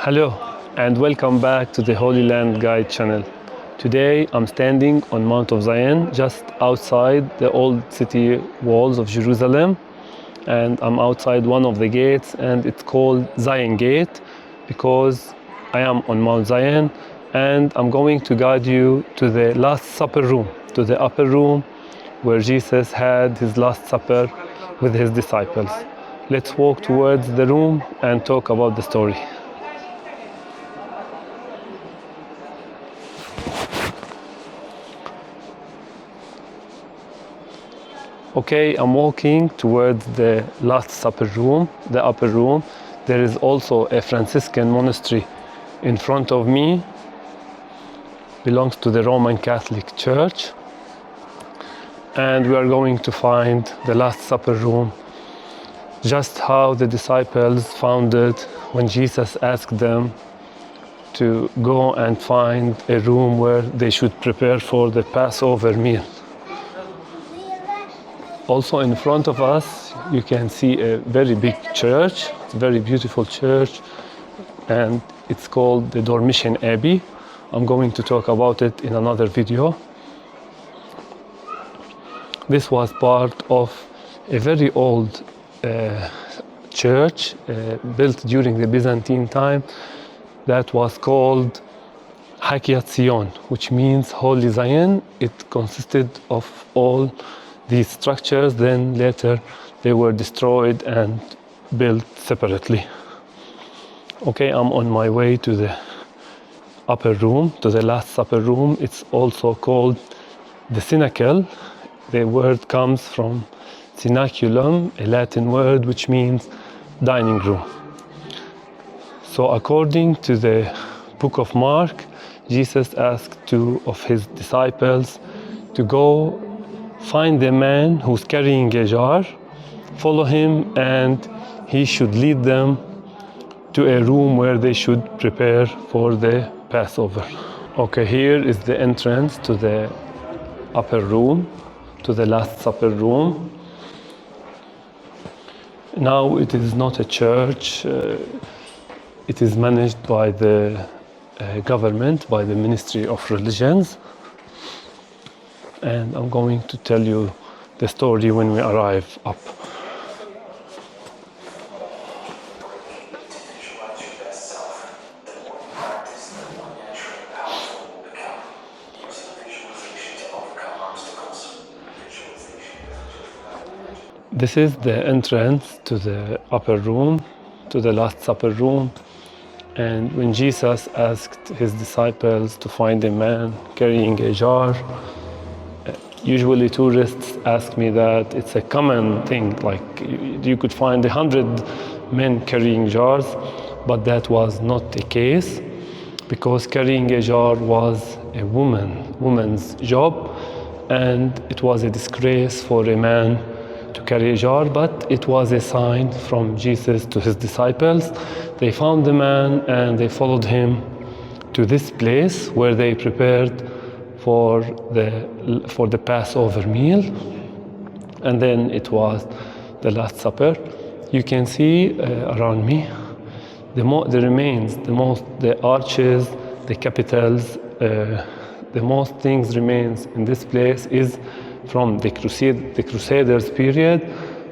Hello and welcome back to the Holy Land Guide channel. Today I'm standing on Mount of Zion, just outside the old city walls of Jerusalem, and I'm outside one of the gates, and it's called Zion Gate because I am on Mount Zion, and I'm going to guide you to the Last Supper room, to the upper room where Jesus had his Last Supper with his disciples. Let's walk towards the room and talk about the story. Okay, I'm walking towards the Last Supper room, the upper room. There is also a Franciscan monastery in front of me. Belongs to the Roman Catholic Church. And we are going to find the Last Supper room, just how the disciples found it when Jesus asked them to go and find a room where they should prepare for the Passover meal. Also in front of us, you can see a very big church. It's a very beautiful church, and it's called the Dormition Abbey. I'm going to talk about it in another video. This was part of a very old church built during the Byzantine time that was called Hakiat Zion, which means Holy Zion. It consisted of all these structures, then later they were destroyed and built separately. Okay, I'm on my way to the upper room, to the Last Supper room. It's also called the Cenacle. The word comes from cenaculum, a Latin word which means dining room. So according to the book of Mark, Jesus asked two of his disciples to go find the man who's carrying a jar, follow him, and he should lead them to a room where they should prepare for the Passover. Okay, here is the entrance to the upper room, to the Last Supper room. Now it is not a church, it is managed by the government, by the Ministry of Religions. And I'm going to tell you the story when we arrive up. This is the entrance to the upper room, to the Last Supper room. And when Jesus asked his disciples to find a man carrying a jar, usually tourists ask me that it's a common thing, like you could find 100 men carrying jars, but that was not the case, because carrying a jar was a woman's job, and it was a disgrace for a man to carry a jar, but it was a sign from Jesus to his disciples. They found the man and they followed him to this place where they prepared for the Passover meal, and then it was the Last Supper. You can see around me the remains, the arches, the capitals, the most things remains in this place is from the Crusaders period,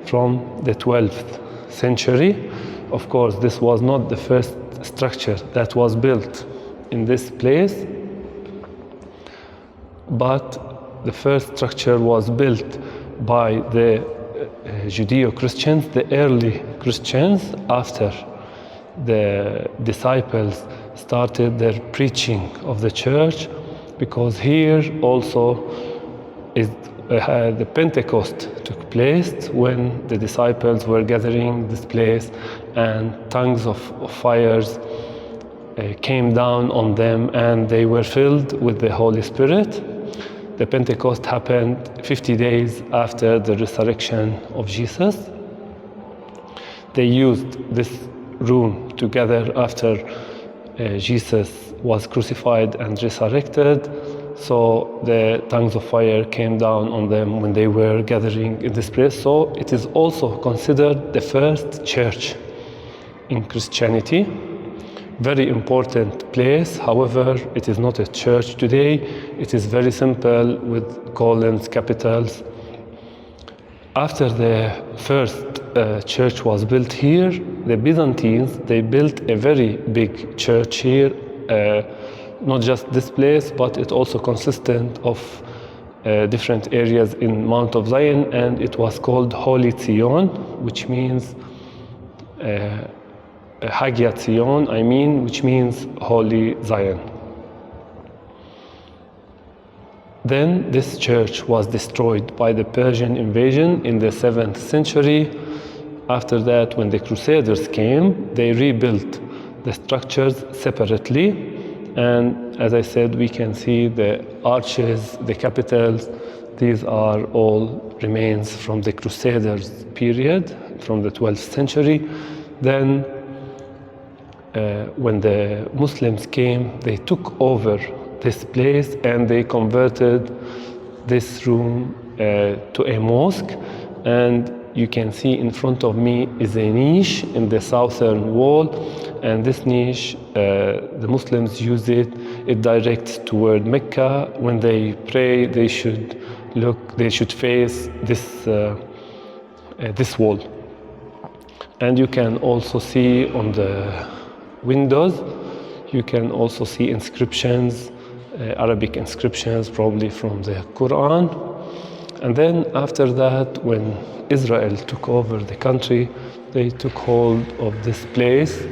from the 12th century. Of course, this was not the first structure that was built in this place, but the first structure was built by the Judeo-Christians, the early Christians, after the disciples started their preaching of the church, because here also is the Pentecost took place when the disciples were gathering this place, and tongues of fires came down on them and they were filled with the Holy Spirit. The Pentecost happened 50 days after the resurrection of Jesus. They used this room together after Jesus was crucified and resurrected. So the tongues of fire came down on them when they were gathering in this place. So it is also considered the first church in Christianity, very important place. However, it is not a church today. It is very simple with columns, capitals. After the first church was built here, the Byzantines, they built a very big church here, not just this place, but it also consisted of different areas in Mount of Zion, and it was called Holy Zion, which means Hagia Zion, which means Holy Zion. Then this church was destroyed by the Persian invasion in the 7th century. After that, when the Crusaders came, they rebuilt the structures separately. And as I said, we can see the arches, the capitals. These are all remains from the Crusaders period, from the 12th century. Then when the Muslims came, they took over this place and they converted this room to a mosque. And you can see in front of me is a niche in the southern wall, and this niche, the Muslims use it. It directs toward Mecca. When they pray, they should face this wall. And you can also see on the windows, you can also see inscriptions, Arabic inscriptions, probably from the Quran. And then after that, when Israel took over the country, they took hold of this place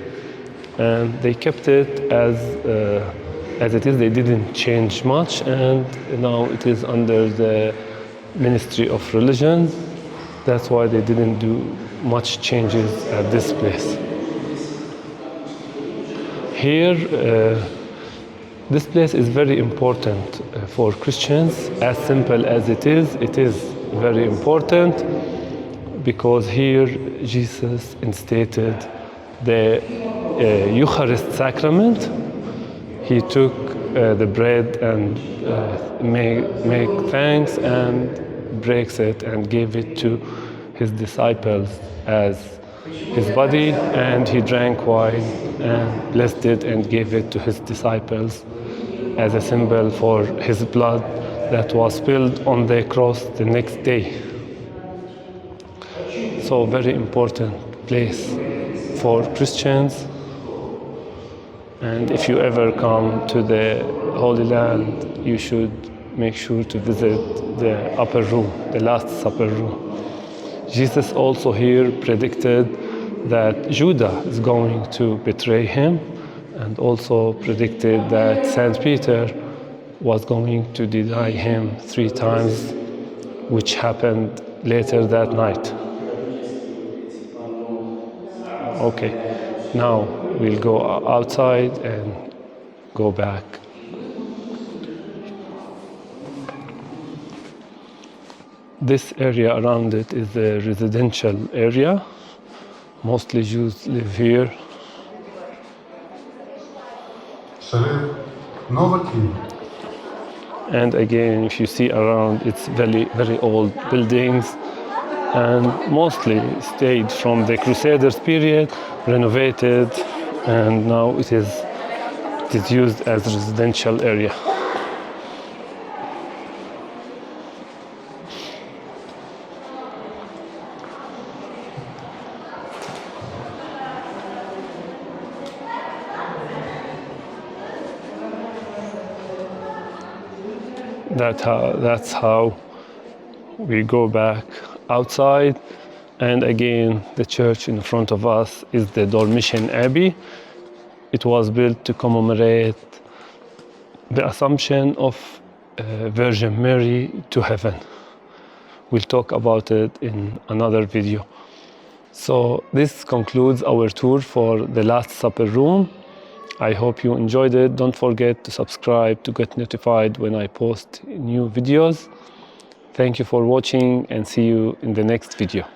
and they kept it as it is. They didn't change much, and now it is under the Ministry of Religion. That's why they didn't do much changes at this place. Here, this place is very important for Christians. As simple as it is very important, because here Jesus instated the Eucharist Sacrament. He took the bread and make thanks and breaks it and gave it to his disciples as his body, and he drank wine and blessed it and gave it to his disciples as a symbol for his blood that was spilled on the cross the next day. So very important place for Christians. And if you ever come to the Holy Land, you should make sure to visit the upper room, the Last Supper room. Jesus also here predicted that Judas is going to betray him, and also predicted that Saint Peter was going to deny him 3 times, which happened later that night. Okay, now we'll go outside and go back. This area around it is a residential area. Mostly Jews live here. And again, if you see around, it's very, very old buildings, and mostly stayed from the Crusaders period, renovated, and now it is used as a residential area. That's how we go back outside. And again, the church in front of us is the Dormition Abbey. It was built to commemorate the Assumption of Virgin Mary to heaven. We'll talk about it in another video. So this concludes our tour for the Last Supper room. I hope you enjoyed it. Don't forget to subscribe to get notified when I post new videos. Thank you for watching, and see you in the next video.